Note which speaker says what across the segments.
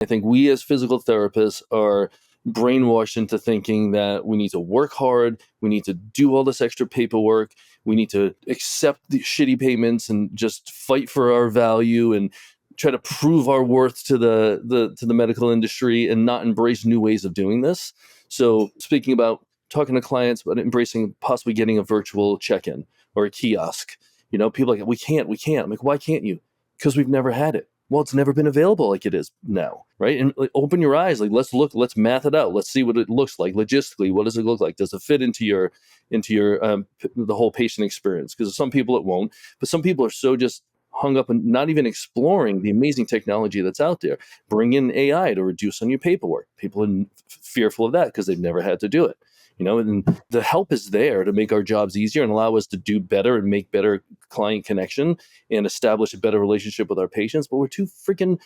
Speaker 1: I think we as physical therapists are brainwashed into thinking that we need to work hard, we need to do all this extra paperwork, we need to accept the shitty payments and just fight for our value and try to prove our worth to the medical industry and not embrace new ways of doing this. So speaking about talking to clients about embracing possibly getting a virtual check-in or a kiosk, people are like, we can't. I'm like, why can't you? Because we've never had it. Well, it's never been available like it is now, right? And like, open your eyes, like let's math it out. Let's see what it looks like logistically. What does it look like? Does it fit into your the whole patient experience? Because some people it won't, but some people are so just hung up and not even exploring the amazing technology that's out there. Bring in AI to reduce on your paperwork. People are fearful of that because they've never had to do it. And the help is there to make our jobs easier and allow us to do better and make better client connection and establish a better relationship with our patients. But we're too freaking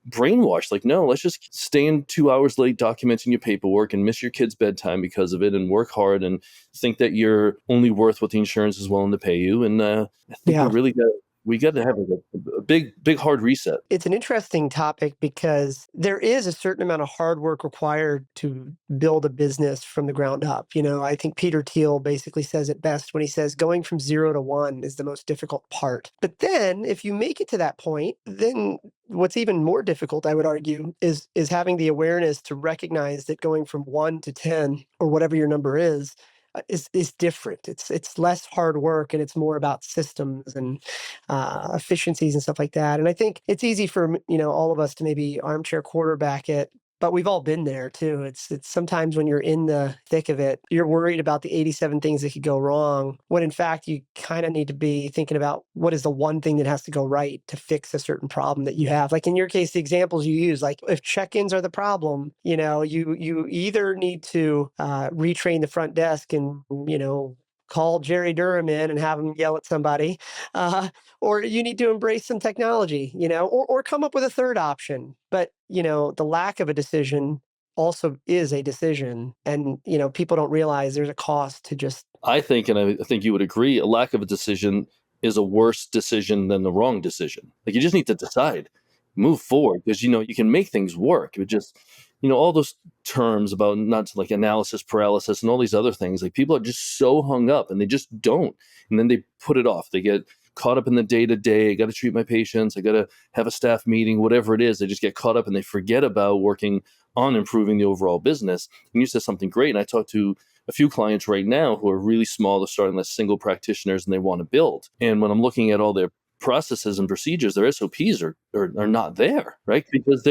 Speaker 1: brainwashed. Like, no, let's just stay in 2 hours late documenting your paperwork and miss your kid's bedtime because of it and work hard and think that you're only worth what the insurance is willing to pay you. And I think we got to have a big hard reset.
Speaker 2: It's an interesting topic because there is a certain amount of hard work required to build a business from the ground up. I think Peter Thiel basically says it best when he says going from 0 to 1 is the most difficult part. But then if you make it to that point, then what's even more difficult, I would argue, is having the awareness to recognize that going from 1 to 10 or whatever your number is different. It's less hard work and it's more about systems and efficiencies and stuff like that. And I think it's easy for all of us to maybe armchair quarterback it, but we've all been there too. It's sometimes when you're in the thick of it, you're worried about the 87 things that could go wrong, when in fact you kind of need to be thinking about what is the one thing that has to go right to fix a certain problem that you have. Like in your case, the examples you use, like if check-ins are the problem, you either need to retrain the front desk and call Jerry Durham in and have him yell at somebody, or you need to embrace some technology, or come up with a third option. But, the lack of a decision also is a decision. And, people don't realize there's a cost to just.
Speaker 1: I think, and I think you would agree, a lack of a decision is a worse decision than the wrong decision. Like you just need to decide, move forward, because, you can make things work. It just, all those terms about not like analysis paralysis and all these other things, like people are just so hung up and they just don't. And then they put it off. They get caught up in the day-to-day. I got to treat my patients. I got to have a staff meeting, whatever it is. They just get caught up and they forget about working on improving the overall business. And you said something great. And I talked to a few clients right now who are really small. They're starting as single practitioners and they want to build. And when I'm looking at all their processes and procedures, their SOPs are not there, right? Because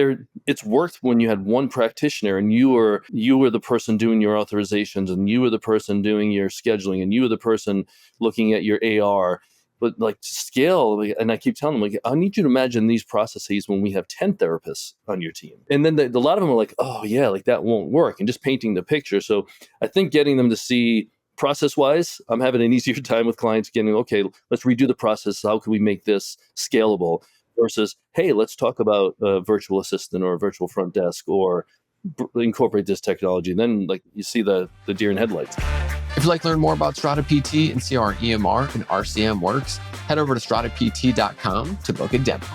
Speaker 1: it's worked when you had one practitioner and you were the person doing your authorizations and you were the person doing your scheduling and you were the person looking at your AR. But like scale, and I keep telling them, like, I need you to imagine these processes when we have 10 therapists on your team. And then a lot of them are like, oh yeah, like that won't work. And just painting the picture. So I think getting them to see process-wise, I'm having an easier time with clients getting, okay, let's redo the process. How can we make this scalable? Versus, hey, let's talk about a virtual assistant or a virtual front desk or incorporate this technology. And then like you see the deer in headlights.
Speaker 3: If you'd like to learn more about Strata PT and see how our EMR and RCM works, head over to stratapt.com to book a demo.